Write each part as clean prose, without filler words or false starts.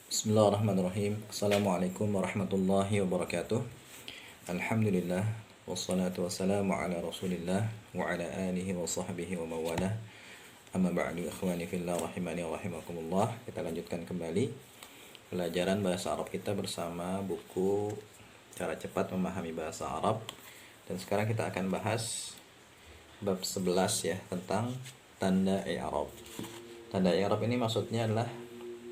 Bismillahirrahmanirrahim. Assalamualaikum warahmatullahi wabarakatuh. Alhamdulillah wassalatu wassalamu ala Rasulillah wa ala alihi wa sahbihi wa mawalah. Amma ba'du, ikhwani fillah rahimani wa rahimakumullah. Kita lanjutkan kembali pelajaran bahasa Arab kita bersama buku Cara Cepat Memahami Bahasa Arab. Dan sekarang kita akan bahas bab 11 ya, tentang tanda i'rab. Tanda i'rab ini maksudnya adalah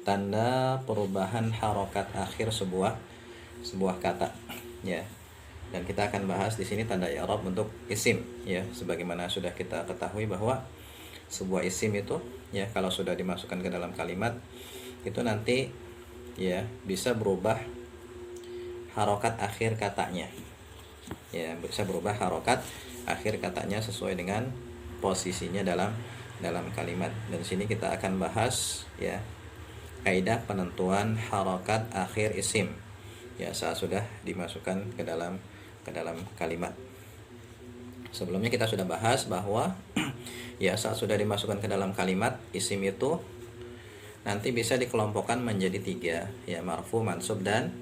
tanda perubahan harokat akhir sebuah kata ya. Dan kita akan bahas di sini tanda i'rab untuk isim ya, sebagaimana sudah kita ketahui bahwa sebuah isim itu ya, kalau sudah dimasukkan ke dalam kalimat itu nanti ya bisa berubah harokat akhir katanya. Ya, bisa berubah harokat akhir katanya sesuai dengan posisinya dalam kalimat. Dan di sini kita akan bahas ya kaidah penentuan harokat akhir isim ya saat sudah dimasukkan ke dalam kalimat. Sebelumnya kita sudah bahas bahwa ya saat sudah dimasukkan ke dalam kalimat, isim itu nanti bisa dikelompokkan menjadi 3 ya, marfu, mansub dan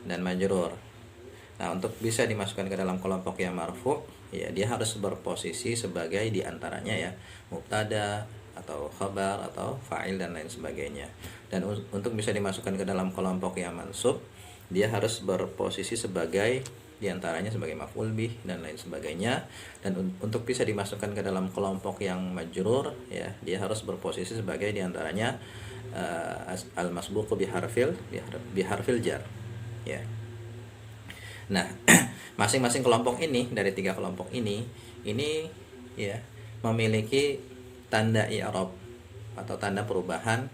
majrur. Nah, untuk bisa dimasukkan ke dalam kelompok yang marfu ya, dia harus berposisi sebagai diantaranya ya mubtada atau khabar atau fa'il dan lain sebagainya. Dan untuk bisa dimasukkan ke dalam kelompok yang mansub, dia harus berposisi sebagai diantaranya sebagai maf'ul bih dan lain sebagainya. Dan untuk bisa dimasukkan ke dalam kelompok yang majrur ya, dia harus berposisi sebagai diantaranya al-masbuqu biharfil jar ya. Nah, masing-masing kelompok ini, dari 3 kelompok ini ya memiliki tanda i'rab atau tanda perubahan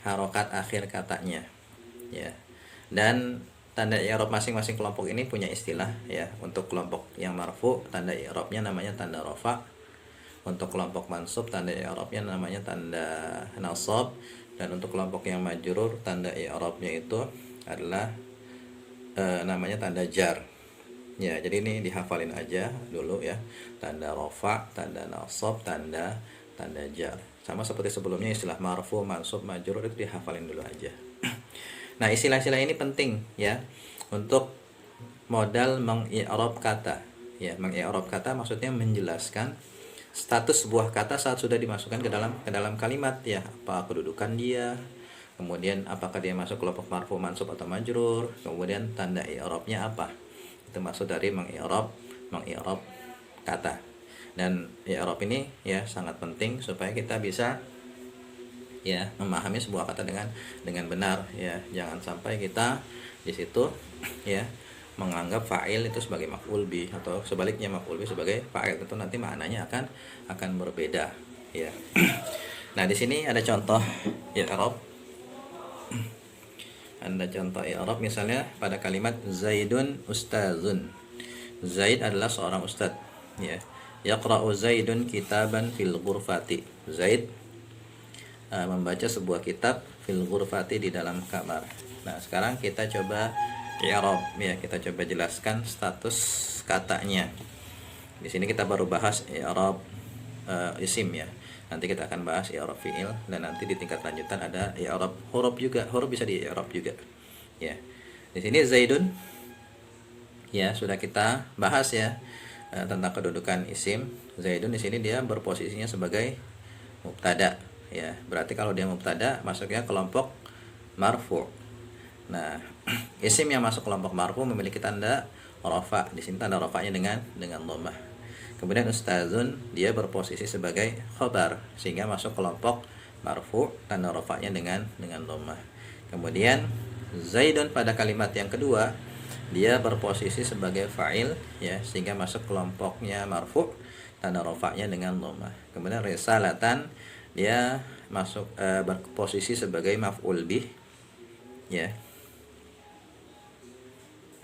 harokat akhir katanya ya. Dan tanda i'rab masing-masing kelompok ini punya istilah ya. Untuk kelompok yang marfu, tanda i'rabnya namanya tanda rafa. Untuk kelompok mansub, tanda i'rabnya namanya tanda nasab. Dan untuk kelompok yang majrur, tanda i'rabnya itu adalah namanya tanda jar ya. Jadi ini dihafalin aja dulu ya, tanda rafa, tanda nasab, tanda jar. Sama seperti sebelumnya, istilah marfu, mansub, majrur itu dihafalin dulu aja. Nah, istilah-istilah ini penting ya untuk modal mengi'rab kata ya. Mengi'rab kata maksudnya menjelaskan status sebuah kata saat sudah dimasukkan ke dalam kalimat ya. Apa kedudukan dia, kemudian apakah dia masuk kelompok marfu, mansub atau majrur, kemudian tanda i'rabnya apa. Itu maksud dari mengi'rab kata. Dan i'rab ini ya sangat penting supaya kita bisa ya memahami sebuah kata dengan benar ya. Jangan sampai kita di situ ya menganggap fa'il itu sebagai maf'ul bih atau sebaliknya maf'ul bih sebagai fa'il. Tentu nanti maknanya akan berbeda ya. Nah, di sini ada contoh i'rab. Ada contoh i'rab misalnya pada kalimat Zaidun ustazun. Zaid adalah seorang ustaz ya. Yaqra'u Zaidun kitaban fil ghurfati. Zaid membaca sebuah kitab fil ghurfati, di dalam kamar. Nah, sekarang kita coba i'rab ya, kita coba jelaskan status katanya. Di sini kita baru bahas i'rab isim ya. Nanti kita akan bahas i'rab fi'il, dan nanti di tingkat lanjutan ada i'rab huruf juga. Huruf bisa di i'rab juga ya. Di sini Zaidun ya sudah kita bahas ya tentang kedudukan isim. Zaidun di sini dia berposisinya sebagai mubtada ya. Berarti kalau dia mubtada masuknya kelompok marfu. Nah, isim yang masuk kelompok marfu memiliki tanda rafa. Di sini tanda rafanya dengan dhammah. Kemudian ustazun dia berposisi sebagai khabar sehingga masuk kelompok marfu, tanda rafanya dengan dhammah. Kemudian Zaidun pada kalimat yang kedua dia berposisi sebagai fa'il ya, sehingga masuk kelompoknya marfu, tanda rafa'nya dengan dhammah. Kemudian risalatan dia masuk berposisi sebagai maf'ul bih ya.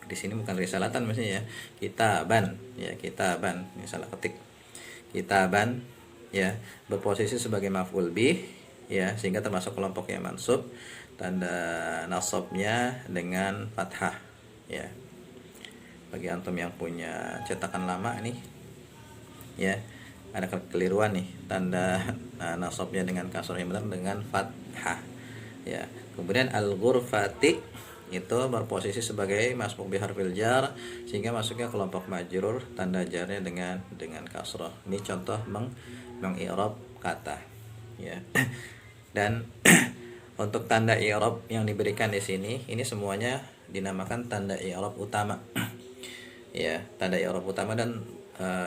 Di sini bukan risalatan maksudnya ya, kitaban ya, kitaban ini salah ketik. Kitaban ya berposisi sebagai maf'ul bih ya, sehingga termasuk kelompok yang mansub, tanda nasabnya dengan fathah ya. Bagi antum yang punya cetakan lama nih ya, ada kekeliruan nih, tanda nasabnya dengan kasroh yang benar dengan fathah. Ya. Kemudian al-ghurfati itu berposisi sebagai masbuk bi harfil jar sehingga masuknya kelompok majrur, tanda jarnya dengan kasrah. Ini contoh mengi'rab kata, ya. Dan untuk tanda i'rab yang diberikan di sini ini semuanya dinamakan tanda i'rab utama. Ya, tanda i'rab utama dan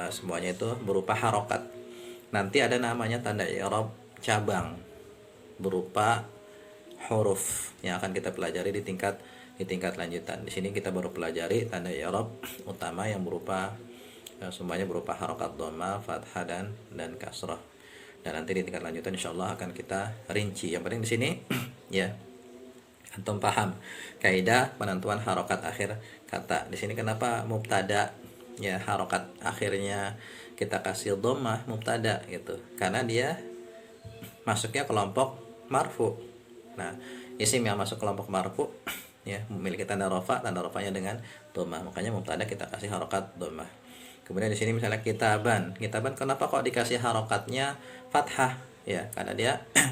semuanya itu berupa harokat. Nanti ada namanya tanda i'rab cabang berupa huruf yang akan kita pelajari di tingkat lanjutan. Di sini kita baru pelajari tanda i'rab utama yang berupa semuanya berupa harokat dhamma, fathah dan kasrah. Dan nanti di tingkat lanjutan insyaallah akan kita rinci. Yang penting di sini ya antum paham kaidah penentuan harokat akhir kata. Di sini kenapa mubtada ya harokat akhirnya kita kasih dhammah mubtada gitu. Karena dia masuknya kelompok marfu. Nah, isim yang masuk kelompok marfu ya memiliki tanda rafanya dengan dhammah. Makanya mubtada kita kasih harokat dhammah. Kemudian di sini misalnya kitaban kenapa kok dikasih harokatnya fathah? Ya, karena dia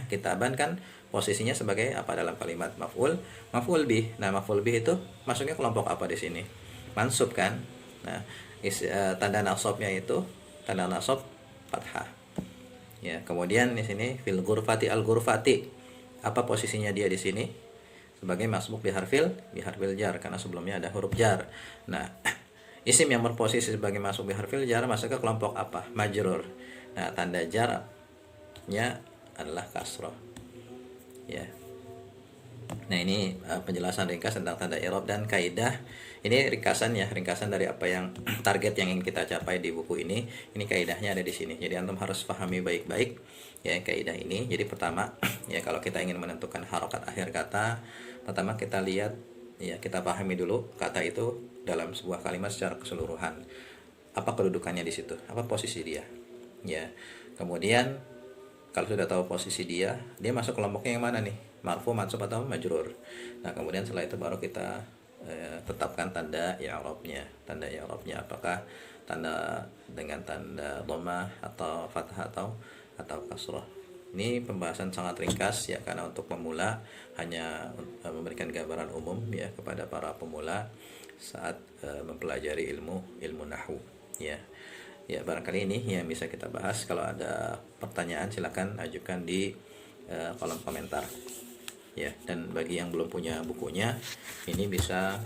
kitaban kan posisinya sebagai apa dalam kalimat maf'ul bih. Nah, maf'ul bih itu masuknya kelompok apa di sini? Mansub kan? Nah, tanda nasabnya itu tanda nasab fathah. Ya, kemudian di sini fil ghurfati al ghurfati. Apa posisinya dia di sini? Sebagai masbuk bi harfil jar karena sebelumnya ada huruf jar. Nah, isim yang berposisi sebagai masbuk bi harfil jar masuk ke kelompok apa? Majrur. Nah, tanda jarnya adalah kasrah. Ya. Nah, ini penjelasan ringkas tentang tanda i'rab dan kaidah. Ini ringkasan dari apa yang target yang ingin kita capai di buku ini. Ini kaidahnya ada di sini. Jadi antum harus pahami baik-baik ya kaidah ini. Jadi pertama ya kalau kita ingin menentukan harokat akhir kata, pertama kita lihat ya kita pahami dulu kata itu dalam sebuah kalimat secara keseluruhan. Apa kedudukannya di situ? Apa posisi dia? Ya. Kemudian kalau sudah tahu posisi dia masuk kelompoknya yang mana nih? Marfu, mansub atau majrur. Nah, kemudian setelah itu baru kita tetapkan tanda i'rabnya. Tanda i'rabnya apakah tanda dengan tanda dhammah atau fathah atau kasrah. Ini pembahasan sangat ringkas ya karena untuk pemula hanya memberikan gambaran umum ya kepada para pemula saat mempelajari ilmu nahwu ya. Ya, barangkali ini yang bisa kita bahas. Kalau ada pertanyaan silakan ajukan di kolom komentar. Ya, dan bagi yang belum punya bukunya, ini bisa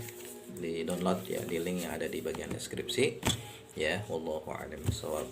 di-download ya di link yang ada di bagian deskripsi. Ya, wallahu a'lam bishawab.